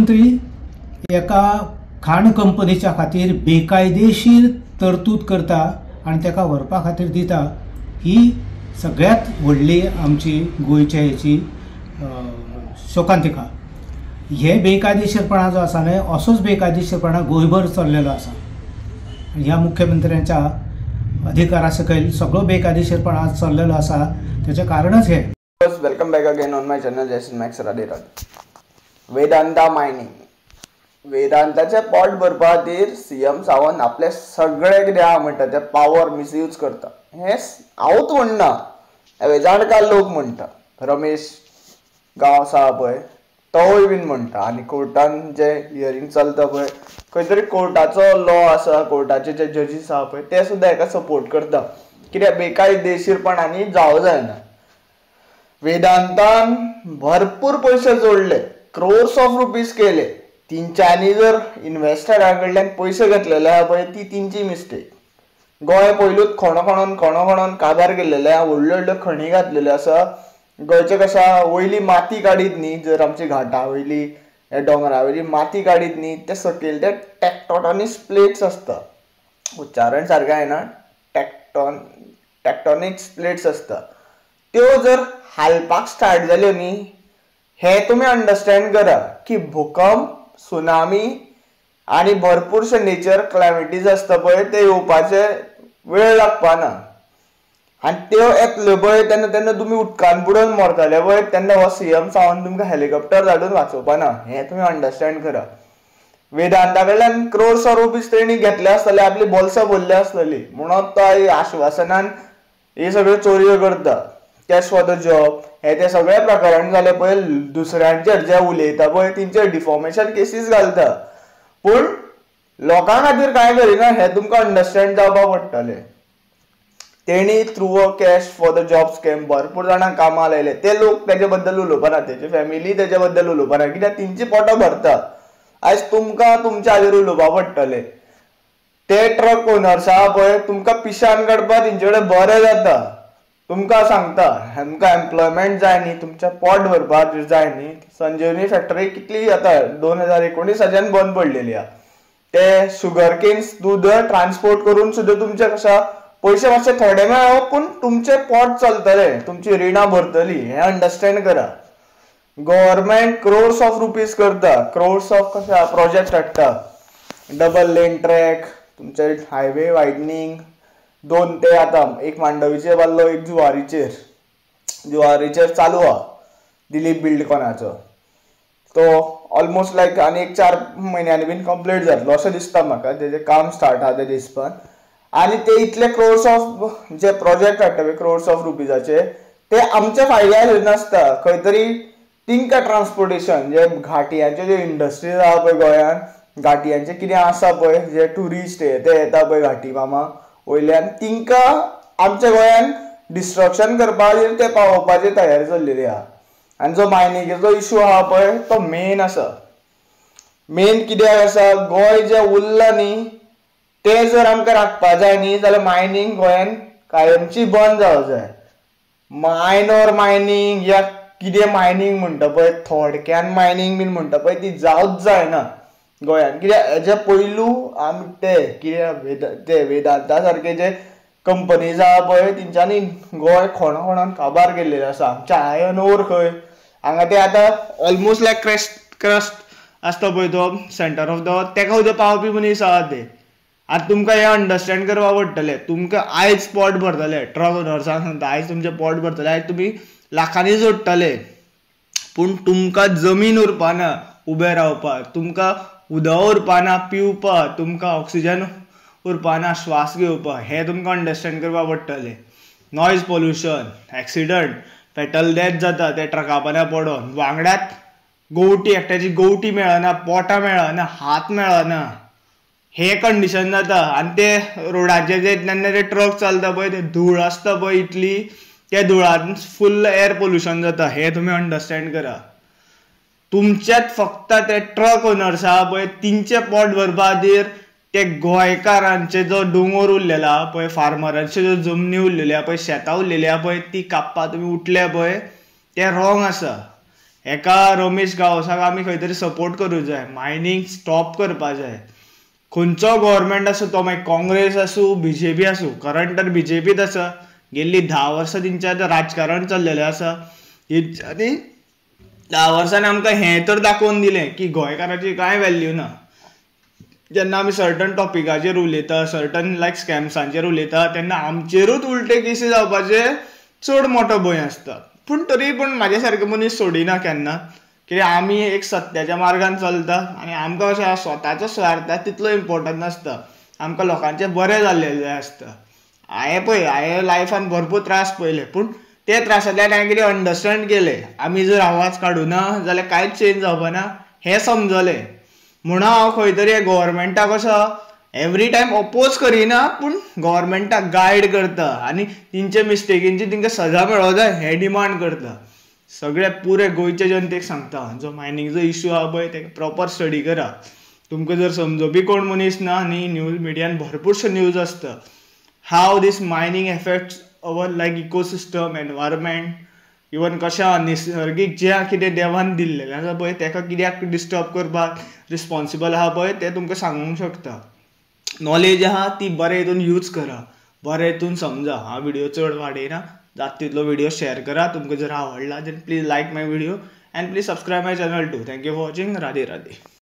मुख्यमंत्री एका खाण कंपनीच्या खातीर बेकायदेशीर तरतूद करता आनी ताका व्हरपा खातीर दिता, ही सगळ्यात व्हडली आमची गोंयच्या हेची शोकांतिका. हे बेकायदेशीरपणा जो आसा न्हय, असोच बेकायदेशीरपणा गोंयभर चल्लेलो आसा. ह्या मुख्यमंत्र्यांच्या अधिकारा सकयल सगळो बेकायदेशीरपणा चल्लेलो आसा. त्याचे कारणच हे. Welcome back again on my channel जयसिन मॅक्स राडेराज. वेदांता मायनिंग, वेदांताचे पोट भरपा खातीर सीएम सावंत आपले सगळे कितें आहा म्हणटा ते पावर मिसयूज करता. हे हांवूच म्हणना, हे जाणकार लोक म्हणटा. रमेश गांव आसा पळय तोय बीन म्हणटा. आनी कोर्टान जे हियरींग चलता पळय, खंय तरी कोर्टाचो लॉ आसा, कोर्टाचे जे जजीस आहा पळय ते सुद्दां हेका सपोर्ट करता. कित्याक बेकायदेशीरपणांनी जावं जायना. वेदांतान भरपूर पयशे जोडले, क्रोर्स ऑफ रुपीज केले. तेंच्यांनी जर इन्व्हेस्टरा कडल्यान पयशे घेतलेले आहा पळय ती तेंची मिस्टेक. गोंय पयलूच खणोन काबार केल्लेले आहा, व्हडल्यो व्हडल्यो खणी घातलेल्यो आसा. गोंयचे कशा वयली माती काडीत न्ही, जर आमची घाटा वयली हे दोंगरा वयली माती काडीत न्ही, ते सकयल ते टेक्टोनिक प्लेट्स आसता. उच्चारण सारकें येना, टेक्टोनिक प्लेट्स आसता. त्यो जर हालपाक स्टार्ट जाल्यो न्ही, हे तुमी अंडरस्टँड करा की भूकंप, सुनामी आनी भरपूरशे नेचर क्लायमेटीज आसता पळय ते येवपाचे वेळ लागपाना. आनी त्यो येतल्यो पळय तेन्ना तुमी उदकान बुडोवन मरतले पळय, तेन्ना हो सीएम सावंत तुमकां हेलिकॉप्टर धाडून वाचोवपाना. हें तुमी अंडरस्टँड करा. वेदांता कडल्यान क्रोर्स ऑफ रुपीज तेणी घेतले आसतले, आपली बोल्सां भरली आसतली, म्हणून तो आश्वासनान हे सगळ्यो चोरयो करता. कॅश फॉर द जॉब हे ते सगळे प्रकरण जाले पळय, दुसऱ्यांचेर जे उलयता पळय तेंचेर डिफॉर्मेशन केसीस घालता. पूण लोकां खातीर कांय करिना हें तुमकां अंडरस्टँड जावपा पडटलें. तेणी through a cash for the job scam भरपूर जाणांक कामां लायले. ते लोक तेजे बद्दल उलोवपाना, तेजी फॅमिली तेजे बद्दल उलोवपाना, कित्याक तेंची पोटां भरता. आयज तुमकां तुमच्या हाजेर उलोवपा पडटलें. ते ट्रक ओनर्स आहा पळय, तुमकां पिशान काडपा तेंचे कडेन बरें जाता. तुमकां सांगता आमकां एम्प्लॉयमेंट जाय न्ही, तुमच्या पोट भरपा खातीर जाय न्ही. संजीवनी फॅक्टरी कितली आतां 2019 बंद पडलेली आहा. ते शुगर केन्स दूद ट्रान्सपोर्ट करून सुद्दां तुमचे कशा पयशे मातशे थोडे मेळो, पूण तुमचे पोट चलतले, तुमची रिणां भरतली. हें अंडरस्टँड करा. गव्हर्मेंट क्रोर्स ऑफ रुपीज करता, क्रोर्स ऑफ कशा प्रोजेक्ट हाडटा. डबल लेन ट्रॅक, तुमचे हायवे वायडनींग, 2 ते आतां एक मांडवीचेर बांदलो, एक जुवारीचेर चालू आहा दिलीप बिल्डकॉनाचो. तो ऑलमोस्ट लायक आनी एक 4 म्हयन्यांनी बीन कंप्लीट जातलो अशें दिसता म्हाका. तेजें काम स्टार्ट आहा ते दिसपान. आनी ते इतले क्रोर्स ऑफ जे प्रोजेक्ट हाडटा पळय क्रोर्स ऑफ रुपीजाचे, ते आमच्या फायद्यार नासता. खंय तरी तिंका ट्रान्सपोर्टेशन जे घाटियांचे जे इंडस्ट्रीज आहा पळय गोंयान, घाटियांचे कितें आसा पळय जे ट्युरिस्ट ते येता पळय घाटी मामा वयल्यान, तिंका आमच्या गोंयान डिस्ट्रक्शन करपा खातीर ते पावोवपाची तयारी चल्लेली आहा. आनी जो मायनिंगेचो इशू आहा पळय तो मेन आसा. मेन कित्याक आसा, गोंय जें उरलां न्ही तें जर आमकां राखपा जाय न्ही जाल्यार मायनिंग गोंयान कायमची बंद जावं जाय. मायनर मायनिंग या कितें मायनिंग म्हणटा पळय, थोडक्यान मायनिंग बीन म्हणटा पळय, ती जावच जायना गोंयान. कित्याक हेजे पयलू आमी ते वेदांता सारके जे कंपनीज आहा पळय तेंच्यांनी गोंय खणोन काबार केल्लेलें आसा. आमच्या आयर्न ओर खंय हांगा ते आतां ऑलमोस्ट लायक क्रस्ट आसता पळय तो सेंटर ऑफ द तेका सुद्दां पावपी मनीस आहा ते. आतां तुमकां हें अंडरस्टँड करपा पडटलें. तुमकां आयज पोट भरतले, ट्रक ओनर्सांक सांगता आयज तुमचें पोट भरतलें, आयज तुमी लाखांनी जोडटले, पूण तुमकां जमीन उरपाना उबें रावपाक, तुमकां उदक उरपाना पिवपाक, तुमकां ऑक्सिजन उरपाना श्वास घेवपाक. हें तुमकां अंडरस्टँड करपा पडटलें. Noise pollution, accident, fatal death जाता ते ट्रका पोंदा पडोन. वांगड्यात गोवटी, एकट्याची गोवटी मेळना, पोटां मेळना, हात मेळना, हे कंडिशन जाता. आनी ते रोडाचेर जेन्ना ते ट्रक चलता पळय ते धूळ आसता पळय इतली, त्या धुळान फुल्ल एअर पोल्युशन जाता. हें तुमी अंडरस्टँड करा. तुमचेच फक्त ते ट्रक ओनर्स आहा पळय तिंचे पोट भरपा खातीर ते गोंयकारांचे जो दोंगर उरलेलो आहा पळय, फार्मरांच्यो ज्यो जमनी उरलेल्यो आहा पळय, शेतां उरलेलीं आहा पळय, ती कापपा तुमी उठले पळय, तें रॉंग आसा. एका रमेश गावसाक आमी खंय तरी सपोर्ट करूंक जाय. मायनींग स्टॉप करपाक जाय. खंयचो गव्हर्मेंट आसूं तो मागीर काँग्रेस आसूं BJP आसूं, करंट तर BJPच आसा. गेल्ली 10 वर्सां तेंचें आतां राजकारण चल्लेलें आसा. आनी 10 वर्सांनी आमकां हें तर दाखोवन दिलें की गोंयकाराची कांय व्हॅल्यू ना. जेन्ना आमी सर्टन टॉपिकाचेर उलयता, सर्टन लायक स्कॅम्सांचेर उलयता, तेन्ना आमचेरूच उलटे केसी जावपाचे चड मोठो भंय आसता. पूण तरी पूण म्हाजे सारके मनीस सोडिना केन्ना, कित्याक आमी एक सत्याच्या मार्गान चलता आनी आमकां अशें स्वताचो स्वार्थ तितलो इम्पॉर्टंट नासता. आमकां लोकांचें बरें जाल्लें जाय आसता. हांवें लायफान भरपूर त्रास पयले, पूण ते त्रासांतल्यान हांवें कितें अंडरस्टँड केलें, आमी जर आवाज काडूना जाल्यार कांयच चेंज जावपाना हें समजलें. म्हणून हांव खंय तरी गव्हर्मेंटाक असो एवरी टायम अपोज करिना, पूण गव्हर्मेंटाक गायड करता आनी तेंचे मिस्टेकींची तेंकां सजा मेळों जाय हें डिमांड करता. सगळे पुरे गोंयचे जनतेक सांगता, जो मायनिंगचो इश्यू आहा पळय तेका प्रॉपर स्टडी करा. तुमकां जर समजोवपी कोण मनीस ना न्ही, न्यूज मिडियान भरपूरशे न्यूज आसता. How this mining affects our like ecosystem, environment, even कशा निसर्गीक जें कितें देवान दिल्लें आसा पळय तेका कित्याक डिस्टर्ब करपाक रिस्पॉन्सिबल आहा पळय तें तुमकां सांगूंक शकता. नॉलेज आहा ती बरे हितून यूज करा, बरे हितून समजा. हांव व्हिडिओ चड वाडयना, जाता तितलो व्हिडिओ शेअर करा. तुमकां जर आवडला then please like my video and please subscribe my channel too. Thank you for watching. Radhe Radhe.